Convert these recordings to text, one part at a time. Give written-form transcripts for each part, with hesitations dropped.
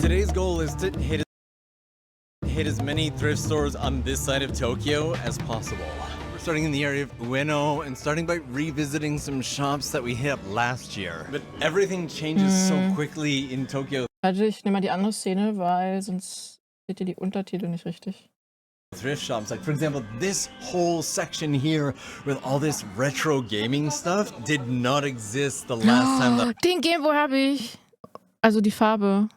Today's goal is to hit as many thrift stores on this side of Tokyo as possible. We're starting in the area of Ueno and starting by revisiting some shops that we hit up last year. But everything changes so quickly in Tokyo. Warte, ich nehme mal die andere Szene, weil sonst seht ihr die Untertitel nicht richtig. Thrift shops, like for example, this whole section here with all this retro gaming stuff did not exist the last time that... Den Gameboy habe ich. Also die Farbe.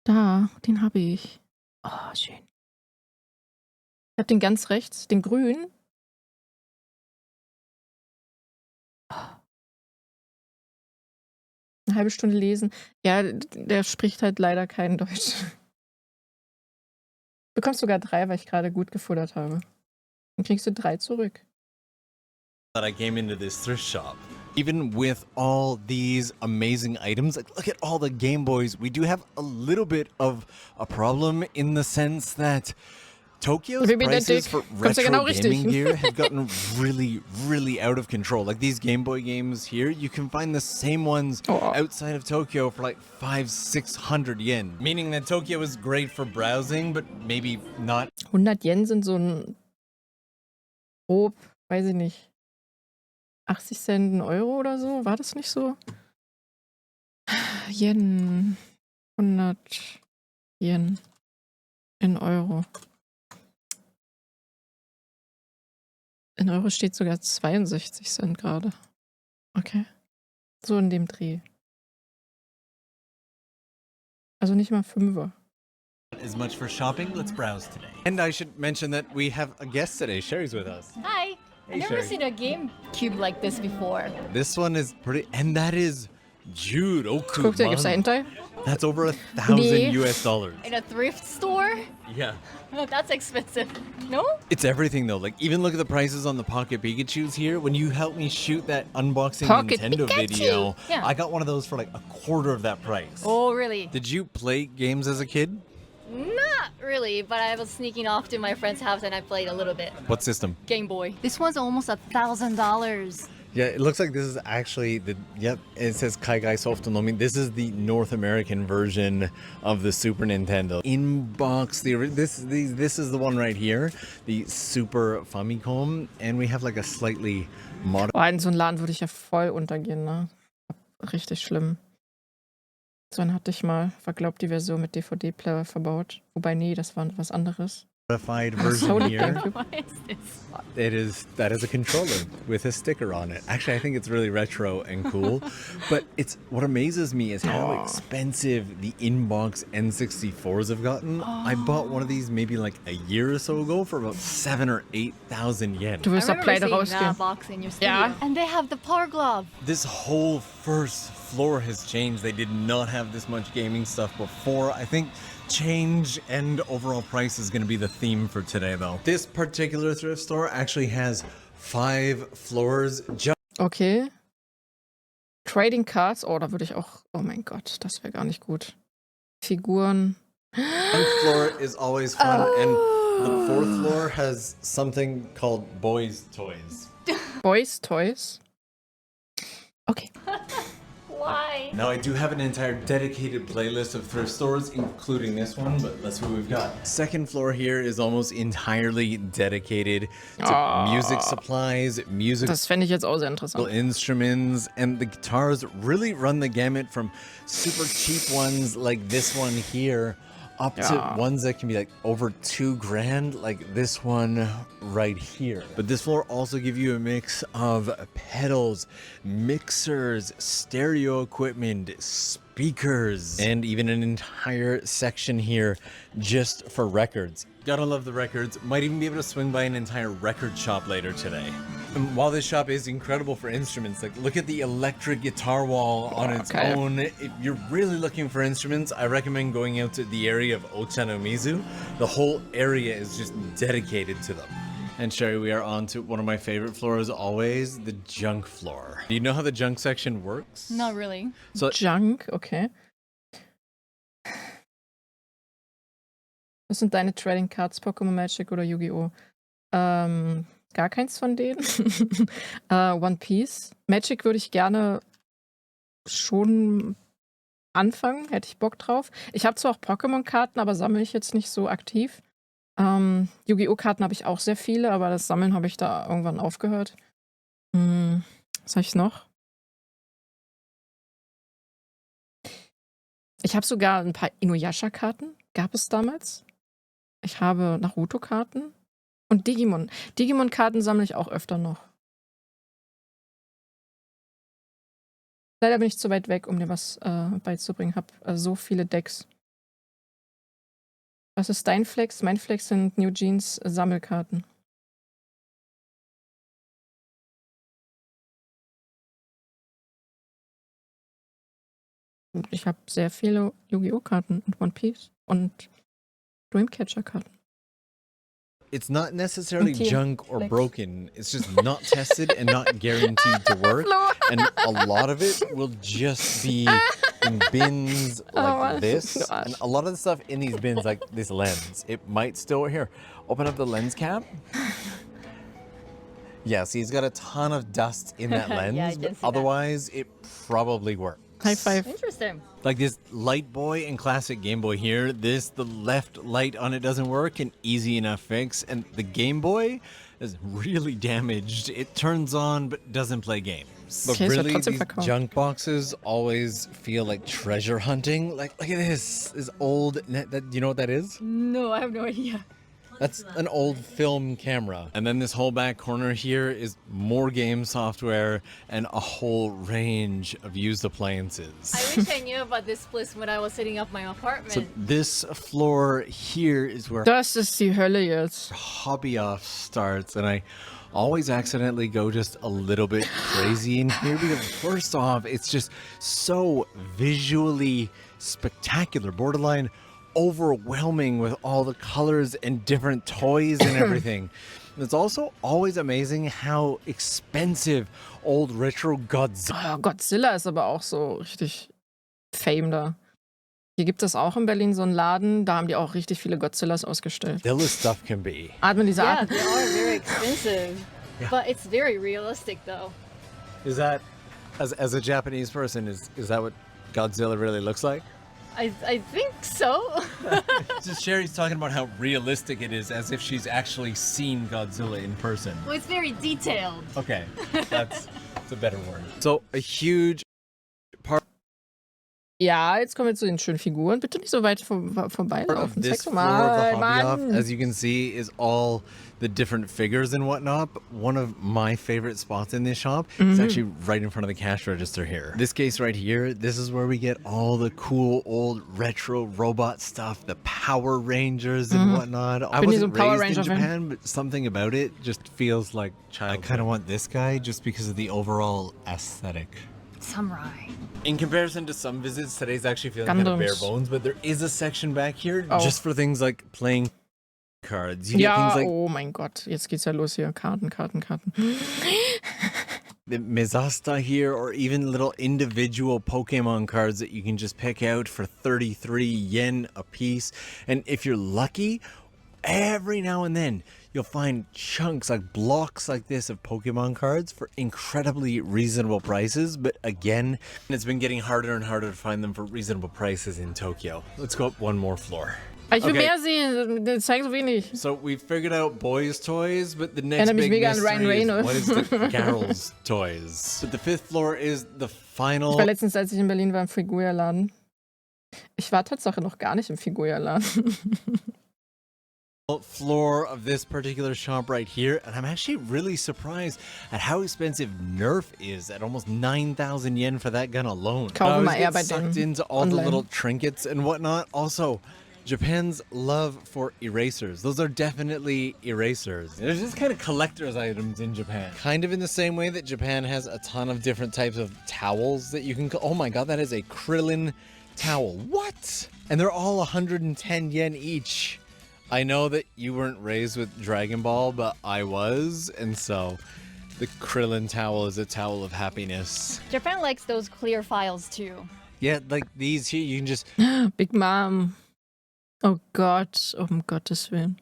Da, den habe ich. Oh, schön. Ich habe den ganz rechts, den grün. Eine halbe Stunde lesen. Ja, der spricht halt leider kein Deutsch. Du bekommst sogar 3, weil ich gerade gut gefuttert habe. Dann kriegst du 3 zurück. That I came into this thrift shop. Even with all these amazing items, like look at all the Game Boys, we do have a little bit of a problem in the sense that Tokyo's prices for retro gaming gear have gotten really out of control. Like these Game Boy games here, you can find the same ones outside of Tokyo for like 500-600 yen. Meaning that Tokyo is great for browsing, but maybe not. 100 Yen sind so ein grob, weiß ich nicht, 80 Cent, ein Euro oder so. War das nicht so? Yen. 100 Yen in Euro. In Euro steht sogar 62 Cent gerade. Okay. So in dem Dreh. Also nicht mal 5er. As much for shopping, let's browse today. And I should mention that we have a guest today. Sherry's with us. Hi. Hey, I've never Sherry. seen a GameCube like this before. This one is pretty, and that is Judoku. Guck, da gibt's einen Teil. That's over $1,000 US dollars. In a thrift store? Yeah. Oh, that's expensive. No? It's everything though. Like even look at the prices on the Pocket Pikachus here. When you helped me shoot that unboxing Pocket Nintendo Pikachu. video, Yeah. I got one of those for like a quarter of that price. Oh, really? Did you play games as a kid? Not really, but I was sneaking off to my friend's house and I played a little bit. What system? Game Boy. This one's almost $1,000. Yeah, it looks like this is actually the, yep, it says Kaigai Soft Nomi. This is the North American version of the Super Nintendo. Inbox, this is the one right here, the Super Famicom, and we have like a slightly modified... Boah, in so einen Laden würde ich ja voll untergehen, ne? Richtig schlimm. So einen hatte ich mal, war glaubt die Version mit DVD-Player verbaut. Wobei, nee, das war was anderes. version here. What is this? That is a controller with a sticker on it. Actually, I think it's really retro and cool. But it's what amazes me is how expensive the inbox N64s have gotten. I bought one of these maybe like a year or so ago for about 7,000 or 8,000 yen. Du wirst I doch remember pleite seeing rausgehen. that box in your studio. Yeah. And they have the Power Glove. This whole first floor has changed. They did not have this much gaming stuff before. I think change and overall price is going to be the theme for today, though. This particular thrift store actually has 5 floors. Okay. Trading Cards, oh, da würde ich auch, oh mein Gott, das wäre gar nicht gut. Figuren. One floor is always fun, and the 4th floor has something called Boys' Toys. Boys Toys. Okay. Why? Now, I do have an entire dedicated playlist of thrift stores, including this one, but let's see what we've got. 2nd floor here is almost entirely dedicated to music supplies, Das fände ich jetzt auch sehr interessant. instruments, and the guitars really run the gamut from super cheap ones like this one here up to ones that can be like over $2,000, like this one right here. But this floor also gives you a mix of pedals, mixers, stereo equipment, speakers, and even an entire section here just for records. Gotta love the records. Might even be able to swing by an entire record shop later today. And while this shop is incredible for instruments, like look at the electric guitar wall on its own. If you're really looking for instruments, I recommend going out to the area of Ochanomizu. The whole area is just dedicated to them. And Sherry, we are on to one of my favorite floors always, the junk floor. Do you know how the junk section works? Not really. So Junk, okay. Was sind deine Trading Cards, Pokémon Magic oder Yu-Gi-Oh? Gar keins von denen. One Piece. Magic würde ich gerne schon anfangen, hätte ich Bock drauf. Ich habe zwar auch Pokémon-Karten, aber sammle ich jetzt nicht so aktiv. Yu-Gi-Oh! Karten habe ich auch sehr viele, aber das Sammeln habe ich da irgendwann aufgehört. Was habe ich noch? Ich habe sogar ein paar Inuyasha-Karten, gab es damals. Ich habe Naruto-Karten und Digimon. Digimon-Karten sammle ich auch öfter noch. Leider bin ich zu weit weg, um dir was beizubringen. Hab so viele Decks. Was ist dein Flex? Mein Flex sind New Jeans Sammelkarten. Und ich habe sehr viele Yu-Gi-Oh! Karten und One Piece und Dreamcatcher-Karten. It's not necessarily Hier, junk or Flex. broken. It's just not tested and not guaranteed to work. Flo. And a lot of it will just be in bins like this. gosh. And a lot of the stuff in these bins, like this lens, it might still here. Open up the lens cap. Yeah, see, it's got a ton of dust in that Yeah, I lens, can but see that. otherwise it probably works. High five. Interesting. Like this Light Boy and Classic Game Boy here, the left light on it doesn't work, an easy enough fix. And the Game Boy is really damaged. It turns on but doesn't play games. But Okay, es wird really, trotzdem these verkauft. junk boxes always feel like treasure hunting. Like, look at this old, you know what that is? No, I have no idea. That's an old film camera. And then this whole back corner here is more game software and a whole range of used appliances. I wish I knew about this place when I was setting up my apartment. So this floor here is where Das ist die Hölle jetzt. hobby off starts, and I always accidentally go just a little bit crazy in here because first off, it's just so visually spectacular, borderline overwhelming with all the colors and different toys and everything. It's also always amazing how expensive old retro Godzilla. Godzilla ist aber auch so richtig Fame da. Hier gibt es auch in Berlin so einen Laden, da haben die auch richtig viele Godzillas ausgestellt. Stuff can be. Atmen diese Yeah, Atem. they are very expensive. Yeah. But it's very realistic though. Is that, as a Japanese person, is that what Godzilla really looks like? I think so. Just Sherry's talking about how realistic it is, as if she's actually seen Godzilla in person. Well, it's very detailed. Okay, that's a better word. So a huge part Ja, jetzt kommen wir zu den schönen Figuren. Bitte nicht so weit of vorbeilaufen. this Zeig's floor of the mal, hobby off, Mann. as you can see, is all the different figures and whatnot. But one of my favorite spots in this shop is actually right in front of the cash register here. This case right here, this is where we get all the cool old retro robot stuff, the Power Rangers and whatnot. I Bin nie so wasn't ein Power raised in Ranger-Fan. Japan, but something about it just feels like childhood. I kind of want this guy just because of the overall aesthetic. Samurai. In comparison to some visits, today's actually feeling kind of bare Gundams. bones, but there is a section back here Oh. just for things like playing cards. You get Ja, things like oh mein Gott. Jetzt geht's ja los hier. Karten. the Mizasta here, or even little individual Pokemon cards that you can just pick out for 33 yen a piece. And if you're lucky, every now and then you'll find chunks, like blocks like this of Pokemon cards for incredibly reasonable prices. But again, it's been getting harder and harder to find them for reasonable prices in Tokyo. Let's go up one more floor. Ich will Okay. mehr sehen. Das zeigen so wenig. So we've figured out boys' toys, but the next Erinnere mich big mega an mystery Rein, is what is the girls' toys. But the fifth floor is the Ich final war letztens, als ich in Berlin war, im Figurladen. Ich war Tatsache noch gar nicht im Figurladen. floor of this particular shop right here, and I'm actually really surprised at how expensive Nerf is at almost 9,000 yen for that gun alone. Kaufe I always mal eher get bei sucked denen into all the online. little trinkets and whatnot. Also, Japan's love for erasers. Those are definitely erasers. There's just kind of collector's items in Japan. Kind of in the same way that Japan has a ton of different types of towels that you can... Oh my god, that is a Krillin towel. What? And they're all 110 yen each. I know that you weren't raised with Dragon Ball, but I was, and so the Krillin towel is a towel of happiness. Japan likes those clear files too. Yeah, like these here, you can just... Big Mom. Oh Gott, um Gottes Willen.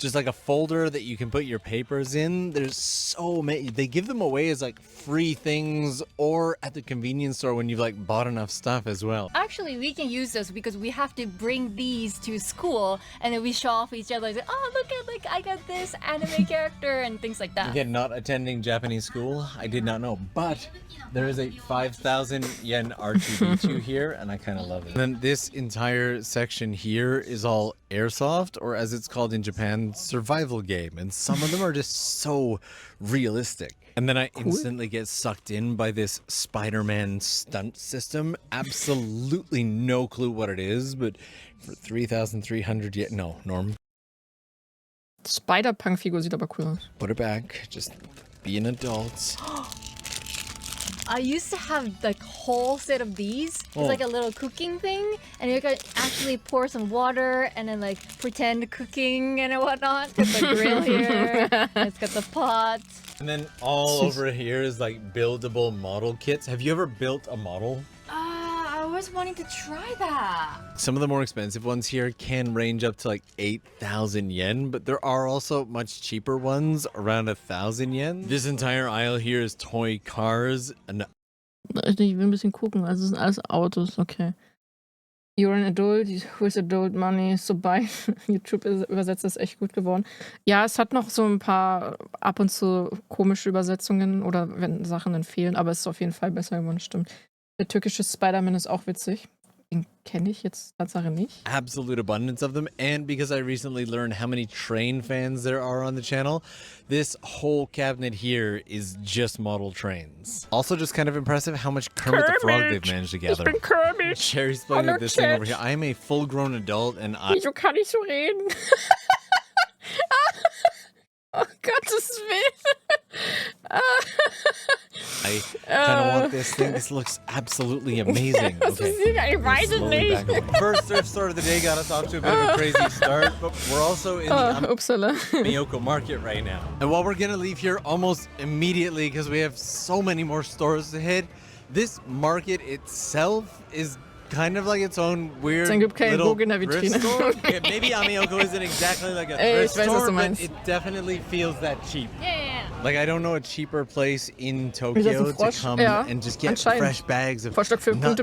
just like a folder that you can put your papers in. There's so many. They give them away as like free things or at the convenience store when you've like bought enough stuff as well. Actually, we can use those because we have to bring these to school and then we show off each other like, oh, look at, like, I got this anime character and things like that. Again, not attending Japanese school, I did not know, but there is a 5,000 yen R2D2 here, and I kind of love it. And then this entire section here is all airsoft, or as it's called in Japan, survival game, and some of them are just so realistic. And then I instantly get sucked in by this Spider-Man stunt system. Absolutely no clue what it is, but for 3,300 yen, no, Norm. Spider-Punk-Figur sieht aber cool aus. Put it back, just be an adult. I used to have like whole set of these. It's like a little cooking thing, and you can actually pour some water and then like pretend cooking and whatnot. It's the grill here. It's got the pot. And then all over here is like buildable model kits. Have you ever built a model? I was wanting to try that. Some of the more expensive ones here can range up to like 8,000 yen, but there are also much cheaper ones around 1,000 yen. This entire aisle here is toy cars. And Ich will ein bisschen gucken, also es sind alles Autos, okay. You're an adult, with adult money, so buy. YouTube übersetzt das echt gut geworden. Ja, es hat noch so ein paar ab und zu komische Übersetzungen oder wenn Sachen dann fehlen, aber es ist auf jeden Fall besser geworden, stimmt. Der türkische Spider-Man ist auch witzig. Den kenne ich jetzt Tatsache nicht. absolute abundance of them. And because I recently learned how many train fans there are on the channel, this whole cabinet here is just model trains. Also just kind of impressive how much Kermit the Frog they've managed to gather. Ich bin Kermit. Cherry's playing with this thing over here. I am a full-grown adult and I... Wieso kann ich so reden? Oh Gottes Willen. I kind of want this thing. This looks absolutely amazing. Was ist hier? Ich weiß es nicht. First thrift store of the day got us off to a bit of a crazy start, but we're also in the Upsala. Miyoko market right now. And while we're gonna leave here almost immediately because we have so many more stores to hit, this market itself is kind of like its own weird little thrift store. Yeah, maybe Amiyoko isn't exactly like a thrift store, but it definitely feels that cheap. Yeah. Like, I don't know a cheaper place in Tokyo to come and just get fresh bags of nuts and like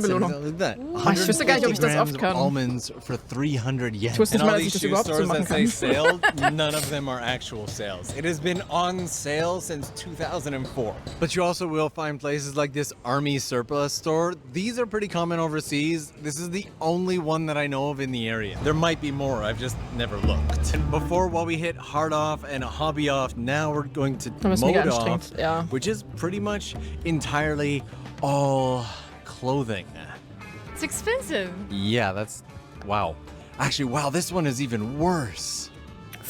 that. Ich wüsste gar nicht, ob ich das oft kann. Almonds for 300 yen. Ich wusste nicht And mal, all dass ich these das shoe überhaupt so stores machen that say kann. sale, none of them are actual sales. It has been on sale since 2004. But you also will find places like this army surplus store. These are pretty common overseas. This is the only one that I know of in the area. There might be more, I've just never looked. And before, while we hit hard off and hobby off, now we're going to mode off, which is pretty much entirely all clothing. It's expensive. Yeah, that's... wow. Actually, wow, this one is even worse.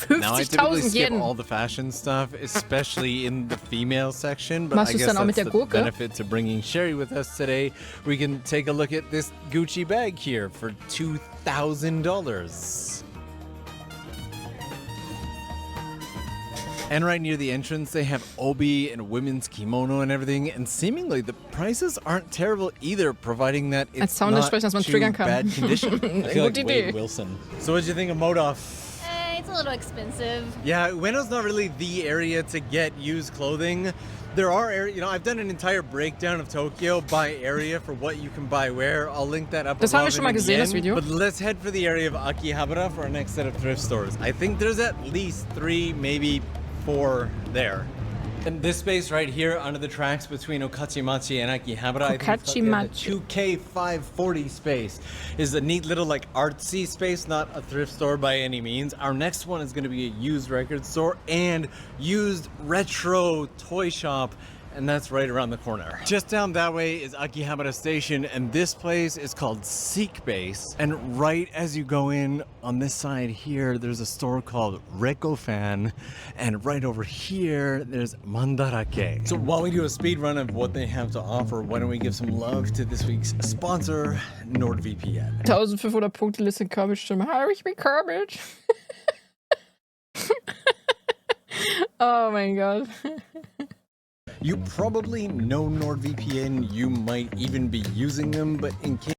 Now, I typically 50.000 skip Yen. all the fashion stuff, especially in the female section, but I Machst du's guess dann auch mit that's der the Gurke? benefit to bringing Sherry with us today. We can take a look at this Gucci bag here for $2,000. And right near the entrance, they have obi and women's kimono and everything, and seemingly the prices aren't terrible either, providing that it's Sound not sprechen, dass man too triggern kann. bad condition. I feel like Gute Wade Idee. Wilson. So what did you think of Modoff? It's a little expensive. Yeah, Ueno's not really the area to get used clothing. There are areas, you know, I've done an entire breakdown of Tokyo by area for what you can buy where. I'll link that up Das haben wir above schon mal in the gesehen, das end. Video. But let's head for the area of Akihabara for our next set of thrift stores. I think there's at least 3, maybe 4 there. And this space right here under the tracks between Okachimachi and Akihabara, I think it's the 2K540 space, is a neat little like artsy space, not a thrift store by any means. Our next one is going to be a used record store and used retro toy shop, and that's right around the corner. Just down that way is Akihabara Station, and this place is called Seek Base. And right as you go in on this side here, there's a store called Reko Fan, and right over here, there's Mandarake. So while we do a speed run of what they have to offer, why don't we give some love to this week's sponsor, NordVPN. 1500 Punkte Liste Kermit Stimme. Hallo, ich bin Kermit. Oh mein Gott. You probably know NordVPN, you might even be using them, but in case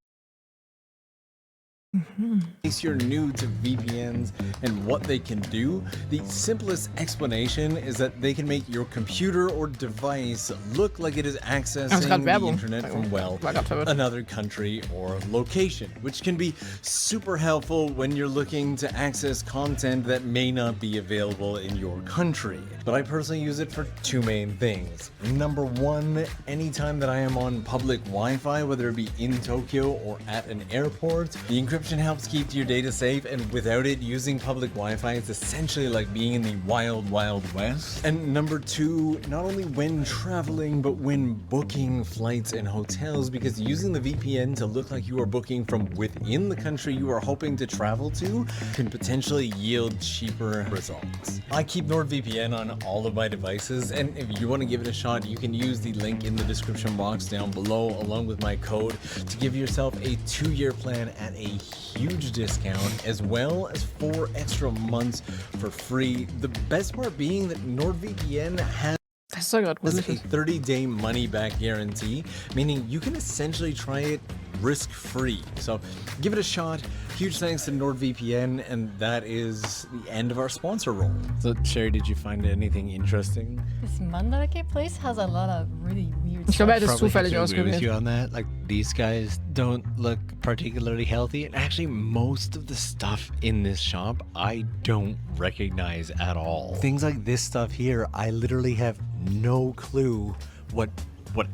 In case you're new to VPNs and what they can do, the simplest explanation is that they can make your computer or device look like it is accessing the internet from, well, another country or location, which can be super helpful when you're looking to access content that may not be available in your country. But I personally use it for two main things. Number one, anytime that I am on public Wi-Fi, whether it be in Tokyo or at an airport, the encryption helps keep your data safe, and without it, using public Wi-Fi is essentially like being in the wild, wild west. And number two, not only when traveling, but when booking flights and hotels, because using the VPN to look like you are booking from within the country you are hoping to travel to can potentially yield cheaper results. I keep NordVPN on all of my devices, and if you want to give it a shot, you can use the link in the description box down below along with my code to give yourself a 2-year plan at a huge discount, as well as 4 extra months for free. The best part being that NordVPN has a 30-day money-back guarantee, meaning you can essentially try it risk-free. So give it a shot. Huge thanks to NordVPN, and that is the end of our sponsor role. So Sherry, did you find anything interesting? This Mandarake place has a lot of really weird Ich stuff. glaube, er hat es zufällig agree with ausgewählt. you on that. Like, these guys don't look particularly healthy, and actually most of the stuff in this shop I don't recognize at all. Things like this stuff here, I literally have no clue what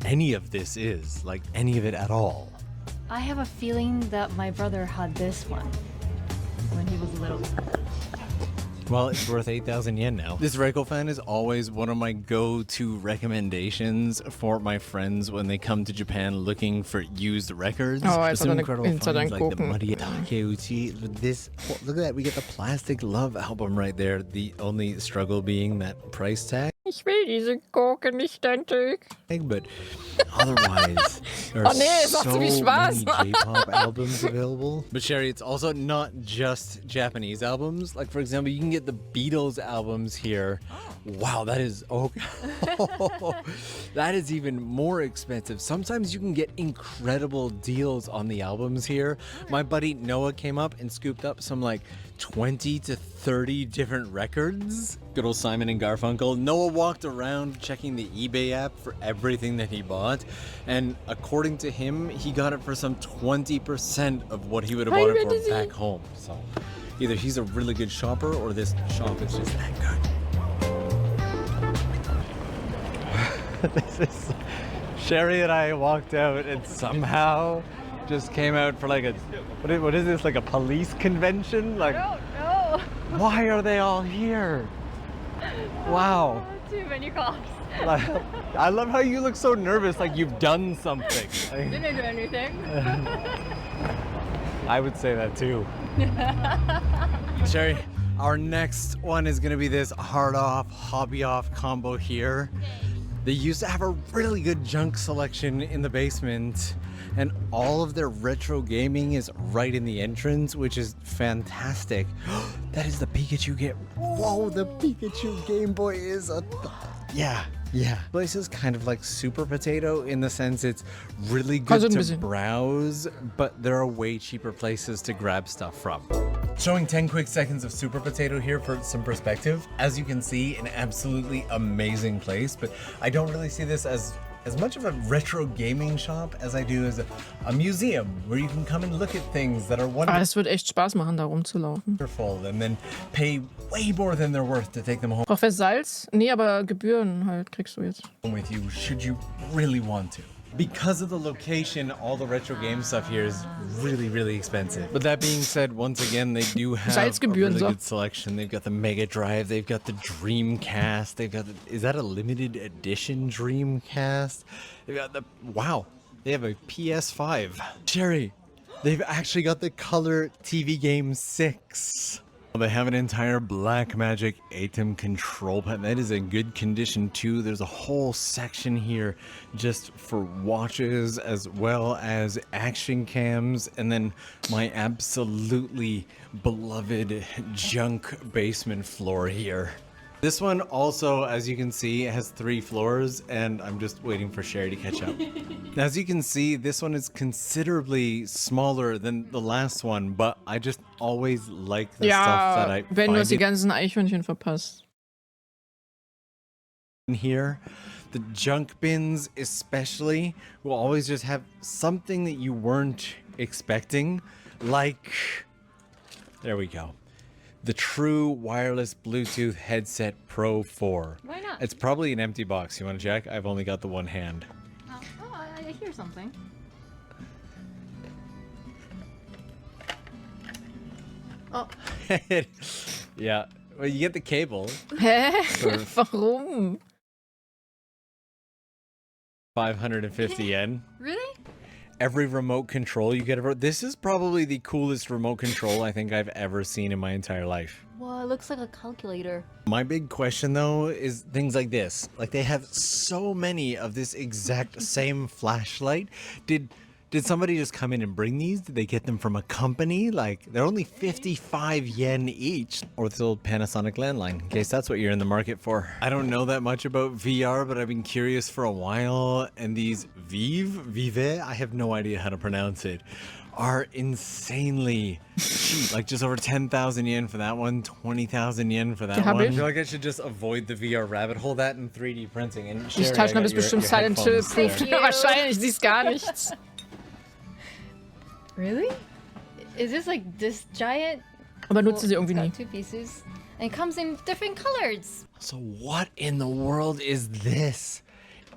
any of this is, like any of it at all. I have a feeling that my brother had this one when he was little. Well, it's worth 8,000 yen now. This Reiko fan is always one of my go-to recommendations for my friends when they come to Japan looking for used records. Oh, There's some incredible finds like the gucken. Muddy Takeuchi. This, look at that, we get the Plastic Love album right there. The only struggle being that price tag. Ich will diese Gurke nicht entdecken. But otherwise, there are Oh nee, es macht so so viel Spaß. many J-pop albums available. But Sherry, it's also not just Japanese albums. Like, for example, you can get the Beatles albums here. Wow, that is that is even more expensive. Sometimes you can get incredible deals on the albums here. My buddy Noah came up and scooped up some like 20 to 30 different records. Good old Simon and Garfunkel. Noah walked around checking the eBay app for everything that he bought, and according to him, he got it for some 20% of what he would have bought it for back home. So either he's a really good shopper or this shop is just that good. This is Sherry and I walked out and somehow just came out for like a what is this, like a police convention? Like, I don't know. why are they all here? Wow. Too many cops. I love how you look so nervous, like you've done something. Didn't do anything. I would say that too. Sherry, our next one is gonna be this hard off, hobby off combo here. They used to have a really good junk selection in the basement, and all of their retro gaming is right in the entrance, which is fantastic. That is the Pikachu game. Whoa, the Pikachu Game Boy is a... Yeah. Place is kind of like Super Potato in the sense it's really good to browse, but there are way cheaper places to grab stuff from. Showing 10 quick seconds of Super Potato here for some perspective. As you can see, an absolutely amazing place, but I don't really see this as much of a retro gaming shop as I do as a museum where you can come and look at things that are wonderful. Es wird echt Spaß machen, da rumzulaufen. And then pay way more than they're worth to take them home Braucht wer Salz? Nee, aber Gebühren halt kriegst du jetzt. with you, should you really want to. Because of the location, all the retro game stuff here is really, really expensive. But that being said, once again, they do have a Salzgebühren, really so. good selection. They've got the Mega Drive, they've got the Dreamcast, they've got the, is that a limited edition Dreamcast? They've got the, wow, they have a PS5. Sherry, they've actually got the Color TV Game 6. They have an entire Blackmagic ATEM control pad that is in good condition too. There's a whole section here just for watches as well as action cams, and then my absolutely beloved junk basement floor here. This one also, as you can see, has 3 floors, and I'm just waiting for Sherry to catch up. As you can see, this one is considerably smaller than the last one, but I just always like the stuff that Ja, I wenn du find die ganzen Eichhörnchen verpasst. in here. The junk bins especially will always just have something that you weren't expecting, like, there we go. The True Wireless Bluetooth Headset Pro 4. Why not? It's probably an empty box. You want to check? I've only got the one hand. Oh, I hear something. Oh, Yeah. Well, you get the cable. Hä? For Warum? 550 yen. really? Every remote control you get. This is probably the coolest remote control I think I've ever seen in my entire life. Well, it looks like a calculator. My big question though is things like this. Like they have so many of this exact same flashlight. Did somebody just come in and bring these? Did they get them from a company? Like they're only 55 yen each. Or this old Panasonic landline, in case that's what you're in the market for. I don't know that much about VR, but I've been curious for a while. And these Vive, I have no idea how to pronounce it, are insanely cheap. Like just over 10,000 yen for that one, 20,000 yen for that Die hab one. I ich. feel like I should just avoid the VR rabbit hole, that in 3D printing. And Die Sherry, I Taschenlampe got ist bestimmt your Silent Chill headphones proof. there. Wahrscheinlich, siehst gar nichts. Really? Is this like this giant? Aber nutze sie irgendwie it's nie. got 2 pieces, and it comes in different colors. So what in the world is this?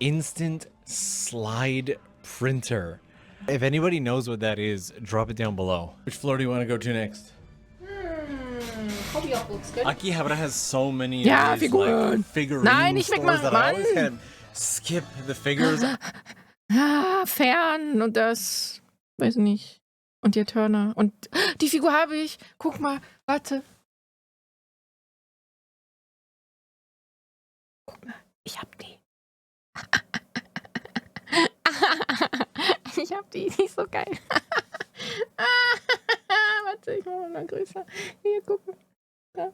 Instant slide printer. If anybody knows what that is, drop it down below. Which floor do you want to go to next? Hobby looks good. Akihabara has so many Ja, of these, Figuren. like, figurine Nein, nicht stores wegmachen, that I always Mann. kind of skip the figures. Ah, fern und das. Weiß nicht. Und der Turner. Und die Figur habe ich. Guck mal, warte. Guck mal, ich hab die. Ich hab die, die ist so geil. Warte, ich mach mal größer. Hier, guck mal. Da.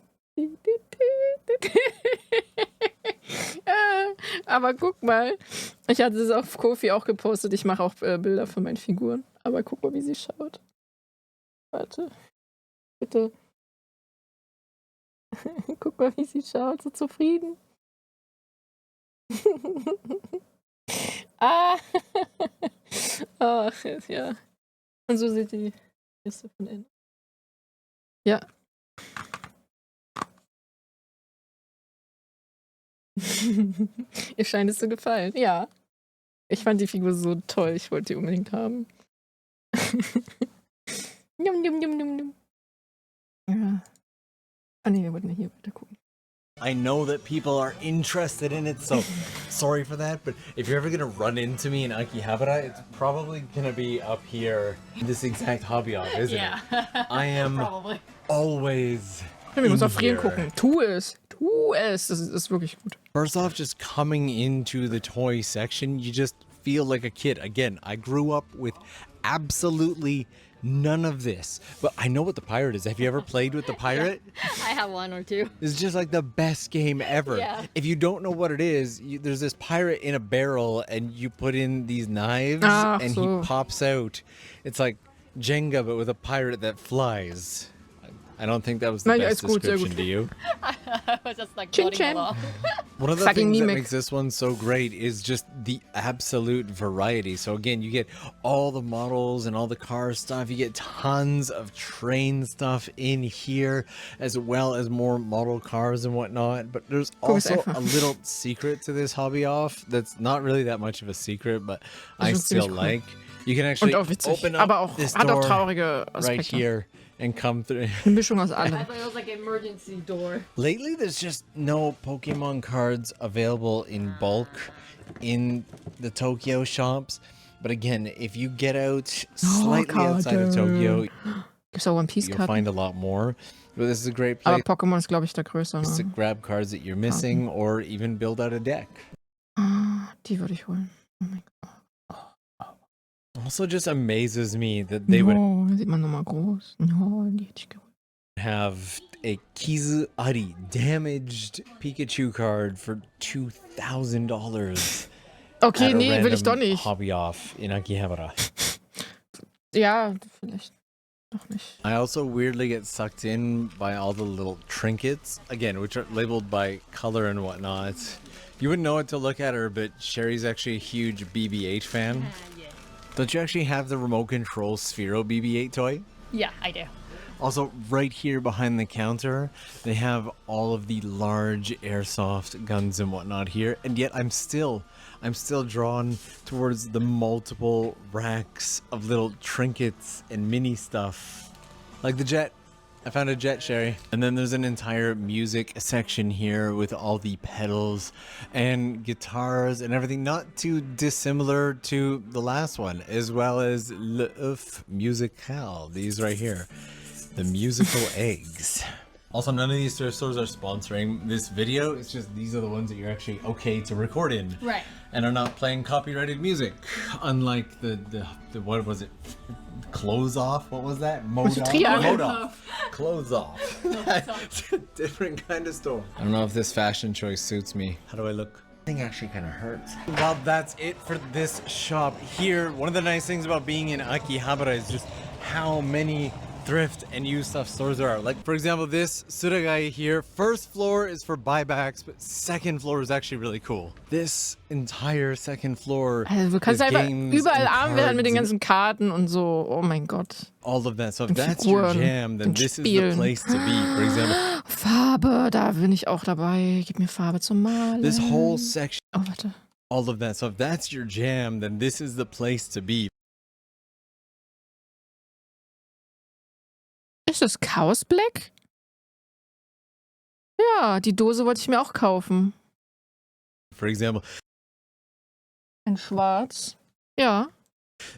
Aber guck mal, ich hatte es auf Kofi auch gepostet. Ich mache auch Bilder von meinen Figuren. Aber guck mal, wie sie schaut. Warte. Bitte. Guck mal, wie sie schaut. So zufrieden. Ah. Ach, ja. Und so sieht die Liste von innen. Ja. Ihr scheint es zu gefallen. Ja. Ich fand die Figur so toll. Ich wollte die unbedingt haben. Njum, njum, njum, njum, njum. Ja. Ah nee, wir wollten ja hier weiter gucken. I know that people are interested in it, so sorry for that, but if you're ever gonna run into me in Akihabara, it's probably gonna be up here in this exact hobby off, isn't it? I am Probably. always Wir müssen in auf Frieren here. gucken. Tu es. Tu es. Das ist wirklich gut. First off, just coming into the toy section, you just feel like a kid. Again, I grew up with absolutely none of this, but I know what the pirate is. Have you ever played with the pirate? I have 1 or 2. It's just like the best game ever. Yeah. If you don't know what it is, there's this pirate in a barrel and you put in these knives Ach and so. he pops out. It's like Jenga, but with a pirate that flies. I don't think that was the Nein, best ist gut, sehr description, gut. do you? I was just like Chin floating chin. along. One of the Fucking things that mimic. makes this one so great is just the absolute variety. So again, you get all the models and all the car stuff. You get tons of train stuff in here, as well as more model cars and whatnot. But there's also einfach. a little secret to this hobby off that's not really that much of a secret, but I ist still ziemlich cool. like. You can actually Und auch witzig. open up Aber auch, this hat auch door traurige right Aspekte. here and come through. Eine Mischung aus I allem. thought it was like an emergency door. Lately, there's just no Pokemon cards available in bulk in the Tokyo shops. But again, if you get out slightly outside of Tokyo, Gibt's auch One you'll Piece-Karten. find a lot more. But this is a great Aber place Pokémon ist, glaube ich, da größer. to Ne? grab cards that you're missing or even build out a deck. Ah, die würde ich holen. Oh mein Gott. Also just amazes me that they would Oh, da sieht man nochmal groß. Oh, die hätte ich geholt. have a Kizu Ari damaged Pikachu card for $2,000. Okay, at a nee, will ich doch random nicht. Hobby off in Akihabara. Ja, vielleicht doch nicht. I also weirdly get sucked in by all the little trinkets, again, which are labeled by color and whatnot. You wouldn't know it to look at her, but Sherry's actually a huge BB-8 fan. Don't you actually have the remote control Sphero BB-8 toy? Yeah, I do. Also, right here behind the counter, they have all of the large airsoft guns and whatnot here, and yet I'm still drawn towards the multiple racks of little trinkets and mini stuff. Like the jet. I found a jet, Sherry. And then there's an entire music section here with all the pedals and guitars and everything, not too dissimilar to the last one, as well as l'oeuf musical, these right here. The musical eggs. Also, none of these thrift stores are sponsoring this video. It's just these are the ones that you're actually okay to record in. Right. And are not playing copyrighted music. Unlike the what was it? Close off? What was that? Mode off? Mode off. Close off. It's a different kind of store. I don't know if this fashion choice suits me. How do I look? I think actually kind of hurts. Well, that's it for this shop here. One of the nice things about being in Akihabara is just how many thrift and used stuff stores there are. Like, for example, this Suragai here, first floor is for buybacks, but second floor is actually really cool. This entire second floor Also, du kannst is einfach games überall and arm werden mit den cards ganzen Karten und so. Oh mein Gott. all of that. So if Und that's your Figuren jam, then und this is the Spielen. place to be. For example, Farbe, da bin ich auch dabei. Gib mir Farbe zum Malen. this whole section, Oh, warte. all of that. So if that's your jam, then this is the place to be. Ist das Chaos Black? Ja, die Dose wollte ich mir auch kaufen. For example, In schwarz. Ja.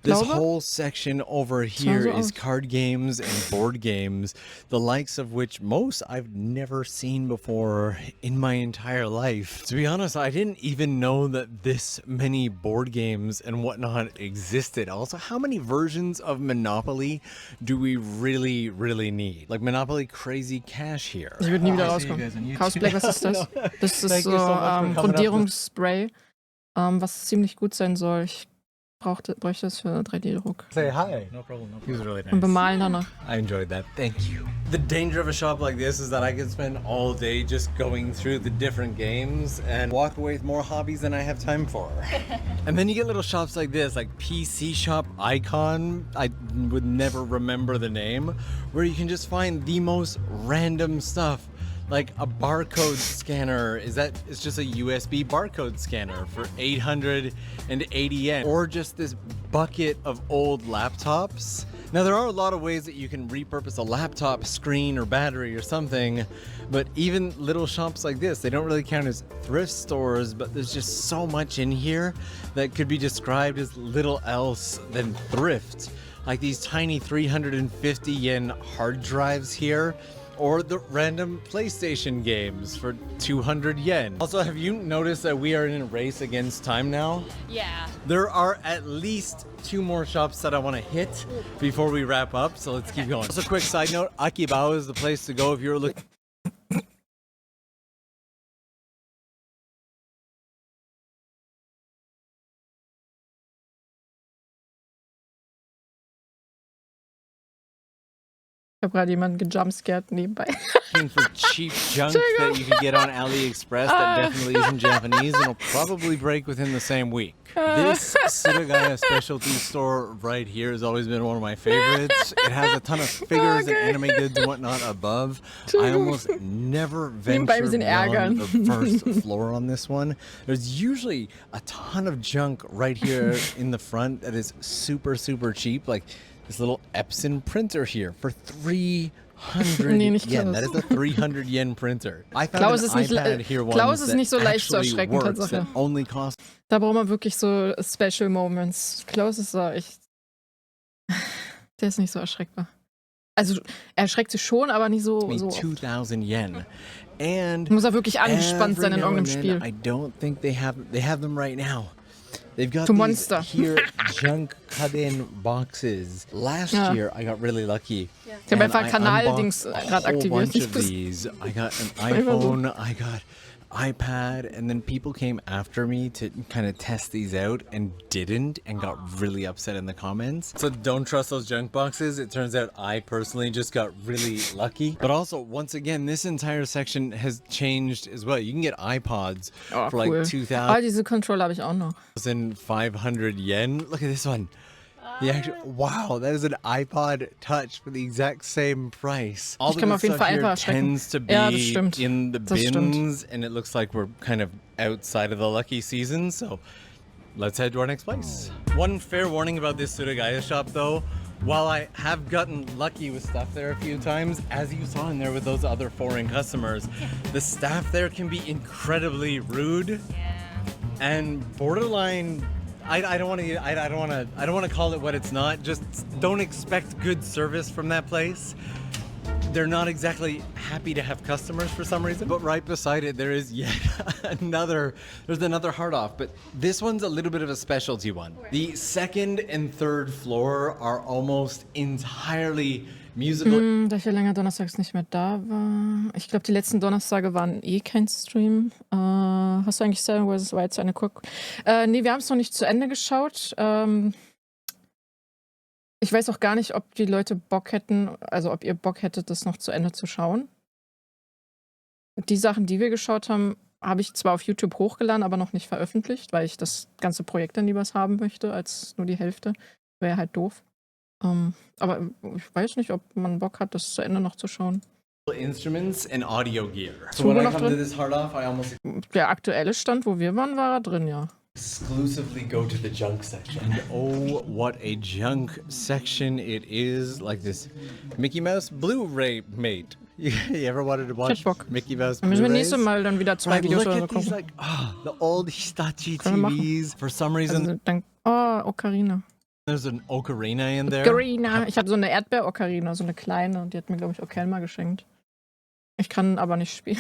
this Glaube. whole section over sah here so is aus. card games and board games, the likes of which most I've never seen before in my entire life. To be honest, I didn't even know that this many board games and whatnot existed. Also, how many versions of Monopoly do we really need? Like Monopoly Crazy Cash here. Ich würde nie wieder I see you guys on rauskommen. YouTube. Chaos Black, was ist das? Das ist Thank so you so much for coming up with- Grundierungsspray, was ziemlich gut sein soll. Ich bräuchte das für 3D-Druck. Say hi. No problem. He was really nice. Und bemalen danach. I enjoyed that. Thank you. The danger of a shop like this is that I could spend all day just going through the different games and walk away with more hobbies than I have time for. And then you get little shops like this, like PC Shop Icon. I would never remember the name, where you can just find the most random stuff. Like a barcode scanner, it's just a USB barcode scanner for 880 yen. Or just this bucket of old laptops. Now there are a lot of ways that you can repurpose a laptop screen or battery or something, but even little shops like this, they don't really count as thrift stores, but there's just so much in here that could be described as little else than thrift. Like these tiny 350 yen hard drives here, or the random PlayStation games for 200 yen. Also, have you noticed that we are in a race against time now? Yeah. There are at least 2 more shops that I want to hit before we wrap up, so let's keep going. Also, quick side note, Akibao is the place to go if you're looking. Ich habe gerade jemanden gejumpscared nebenbei. Looking for cheap junk that you could get on AliExpress that definitely isn't Japanese and will probably break within the same week. This Suragaya specialty store right here has always been one of my favorites. It has a ton of figures and anime goods and whatnot above. I almost never venture beyond the first floor on this one. There's usually a ton of junk right here in the front that is super cheap, like this little Epson printer here for 300 Nee, nicht yen. Klaus. That is a 300 yen printer. I found Klaus an ist nicht, iPad here once Klaus ist that nicht so leicht zu actually erschrecken, works, Tatsache. that only costs. Da braucht man wirklich so Special Moments. Klaus ist da echt. Der ist nicht so erschreckbar. Also, er erschreckt sich schon, aber nicht so. me so 2,000 yen. And muss er wirklich angespannt every sein in now irgendeinem and then, Spiel. I don't think they have them right now. They've got Du these Monster. here junk cut-in boxes. Last year, I got really lucky. Ich habe and einfach I Kanal-Dings unboxed gerade a whole aktiviert. bunch Ich of wusste- these. I got an iPhone, I got iPad, and then people came after me to kind of test these out and didn't and got really upset in the comments. So don't trust those junk boxes. It turns out I personally just got really lucky. But also, once again, this entire section has changed as well. You can get iPods Oh, for like cool. 2,500 diese Controller habe ich auch noch. yen. Look at this one. The actual, wow, that is an iPod Touch for the exact same price. All Ich kann the mir auf jeden stuff Fall here einfach erschrecken. tends to be Ja, das stimmt. in the Das stimmt. bins, and it looks like we're kind of outside of the lucky season, so let's head to our next place. One fair warning about this Suragaya shop, though. While I have gotten lucky with stuff there a few times, as you saw in there with those other foreign customers, the staff there can be incredibly rude and borderline. I don't want to call it what it's not. Just don't expect good service from that place. They're not exactly happy to have customers for some reason. But right beside it, there is yet another hard off. But this one's a little bit of a specialty one. The second and third floor are almost entirely musical. Da ich ja länger donnerstags nicht mehr da war. Ich glaube, die letzten Donnerstage waren eh kein Stream. Hast du eigentlich Seven vs. Wild zu Ende geguckt? Nee, wir haben es noch nicht zu Ende geschaut. Ich weiß auch gar nicht, ob die Leute Bock hätten, also ob ihr Bock hättet, das noch zu Ende zu schauen. Die Sachen, die wir geschaut haben, habe ich zwar auf YouTube hochgeladen, aber noch nicht veröffentlicht, weil ich das ganze Projekt dann lieber haben möchte, als nur die Hälfte. Wäre halt doof. Aber ich weiß nicht, ob man Bock hat, das zu Ende noch zu schauen. Instruments and audio gear. So Tuba when I noch come to drin? this hard off, I almost Der aktuelle Stand, wo wir waren, war er drin, ja. exclusively go to the junk section. And oh, what a junk section it is. Like this Mickey Mouse Blu-ray mate. You ever wanted to watch Bock. Mickey Mouse Dann müssen wir Blu-rays? nächstes Mal dann wieder 2 Right, Videos look oder so at these gucken. like the old Hitachi Können wir machen. TVs. For some reason, Also, dann, oh, Ocarina. there's an ocarina in there. Ocarina. Ich hatte so eine Erdbeer-Ocarina, so eine kleine, und die hat mir, glaube ich, Ocarina geschenkt. Ich kann aber nicht spielen.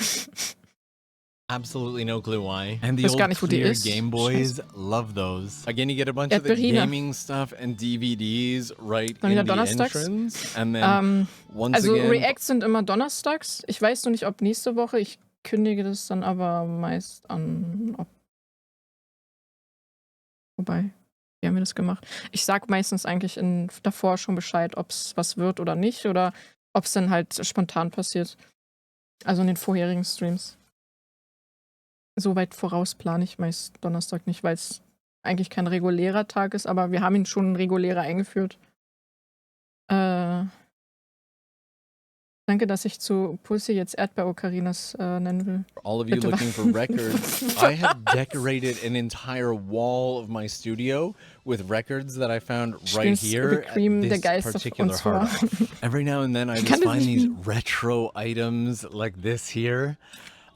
Absolutely no clue why. And the Weiß old gar nicht, wo die clear ist. Game Boys, love those. Again, you get a bunch of the Erdbeerina. gaming stuff and DVDs right Dann in wieder the donnerstags. entrance. And then once Also again, Reacts sind immer donnerstags. Ich weiß noch nicht, ob nächste Woche. Ich kündige das dann aber meist an. Wobei, wie haben wir das gemacht? Ich sag meistens eigentlich davor schon Bescheid, ob es was wird oder nicht. Oder ob es dann halt spontan passiert. Also in den vorherigen Streams. So weit voraus plane ich meist Donnerstag nicht, weil es eigentlich kein regulärer Tag ist, aber wir haben ihn schon regulärer eingeführt. Danke, dass ich zu Pussy jetzt Erdbeer-Ocarinas nennen will. all of you Bitte looking for records, I have decorated an entire wall of my studio with records that I found right Spielst here Whipped Cream, at der this Geist auf particular uns hard war. off. Every now and then I Kann just das find nicht- these retro items like this here.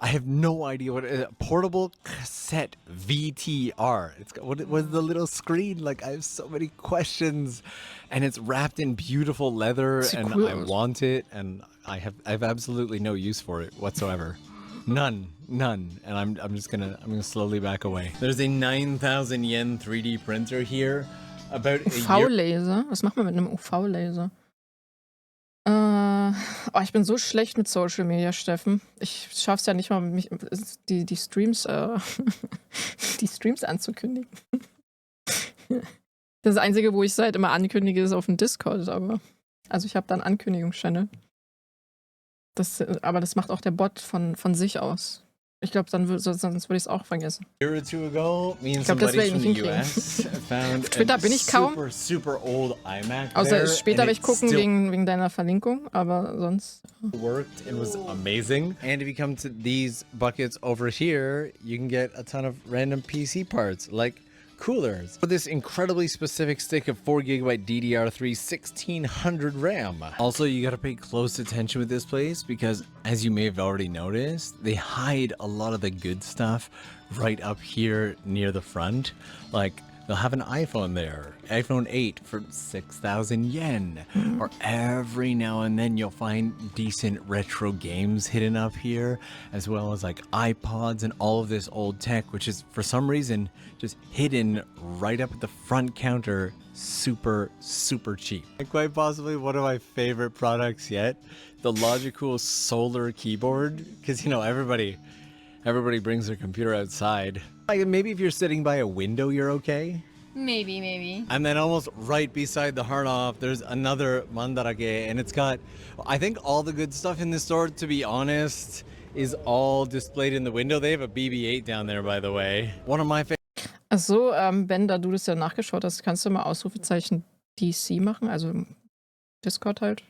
I have no idea what it is. Portable cassette VTR. It's got, what was the little screen? Like, I have so many questions, and it's wrapped in beautiful leather, Sieht and cool I aus. want it, and I have absolutely no use for it whatsoever. None. And I'm gonna slowly back away. There's a 9,000 yen 3D printer here. About a year. UV-Laser? Was macht man mit einem UV-Laser? Ich bin so schlecht mit Social Media, Steffen. Ich schaff's ja nicht mal, die Streams, die Streams anzukündigen. Das Einzige, wo ich es halt immer ankündige, ist auf dem Discord, aber. Also ich habe da einen Ankündigungschannel. Aber das macht auch der Bot von sich aus. Ich glaube, sonst würde ich es auch vergessen. A year or two ago, me and Ich glaub, das somebody werde from ich the nicht US found Auf Twitter a bin ich kaum. super old iMac Außer there, später and werde it ich gucken still wegen deiner Verlinkung, aber sonst. worked and was amazing. And if you come to these buckets over here, you can get a ton of random PC parts like coolers. For this incredibly specific stick of 4GB DDR3 1600 RAM. Also, you gotta pay close attention with this place because, as you may have already noticed, they hide a lot of the good stuff right up here near the front. Like They'll have an iPhone there, iPhone 8 for 6,000 yen. Or every now and then you'll find decent retro games hidden up here, as well as like iPods and all of this old tech, which is for some reason just hidden right up at the front counter, super, super cheap. And quite possibly one of my favorite products yet, the Logicool Solar Keyboard, because you know, everybody brings their computer outside. Like maybe if you're sitting by a window, you're okay. Maybe. And then almost right beside the heart off, there's another mandarake, and it's got, I think all the good stuff in this store, to be honest, is all displayed in the window. They have a BB-8 down there, by the way. One of my favorite. Ach so, Ben, da du das ja nachgeschaut hast, kannst du mal Ausrufezeichen DC machen, also im Discord halt.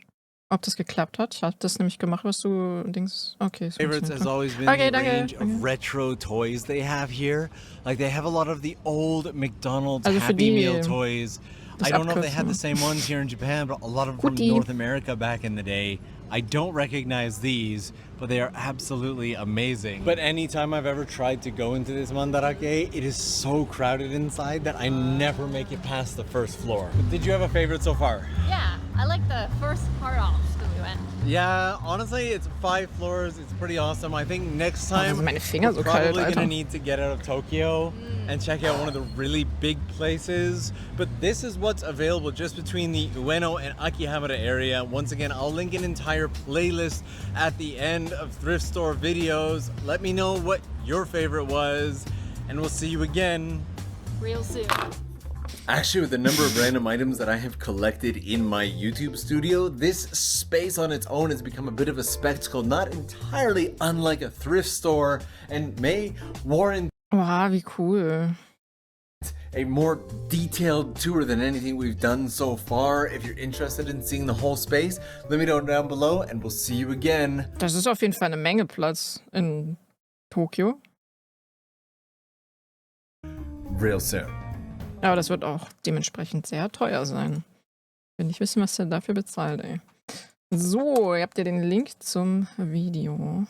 Ob das geklappt hat? Ich habe das nämlich gemacht, was du denkst. Okay, es Favorites has always been okay, the danke, range danke. of retro toys they have here. Like they have a lot of the old McDonald's Also für Happy die, Meal toys. das I don't know if they had abkürzen. the same ones here in Japan, but a lot of them from Guti. North America back in the day. I don't recognize these, but they are absolutely amazing. But anytime I've ever tried to go into this mandarake, it is so crowded inside that I never make it past the first floor. But did you have a favorite so far? Yeah, I like the first part off that we went. Yeah, honestly, it's 5 floors. It's pretty awesome. I think next Oh, da time sind meine Finger we're so kalt, probably Alter. gonna need to get out of Tokyo and check out one of the really big places. But this is what's available just between the Ueno and Akihabara area. Once again, I'll link an entire playlist at the end of thrift store videos. Let me know what your favorite was, and we'll see you again Real soon. Actually, with the number of random items that I have collected in my YouTube studio, this space on its own has become a bit of a spectacle, not entirely unlike a thrift store, and may warrant Wow, wie cool. a more detailed tour than anything we've done so far. If you're interested in seeing the whole space, let me know down below, and we'll see you again Das ist auf jeden Fall eine Menge Platz in Tokio. real soon. Aber das wird auch dementsprechend sehr teuer sein. Will nicht wissen, was der dafür bezahlt, ey. So, ihr habt ja den Link zum Video.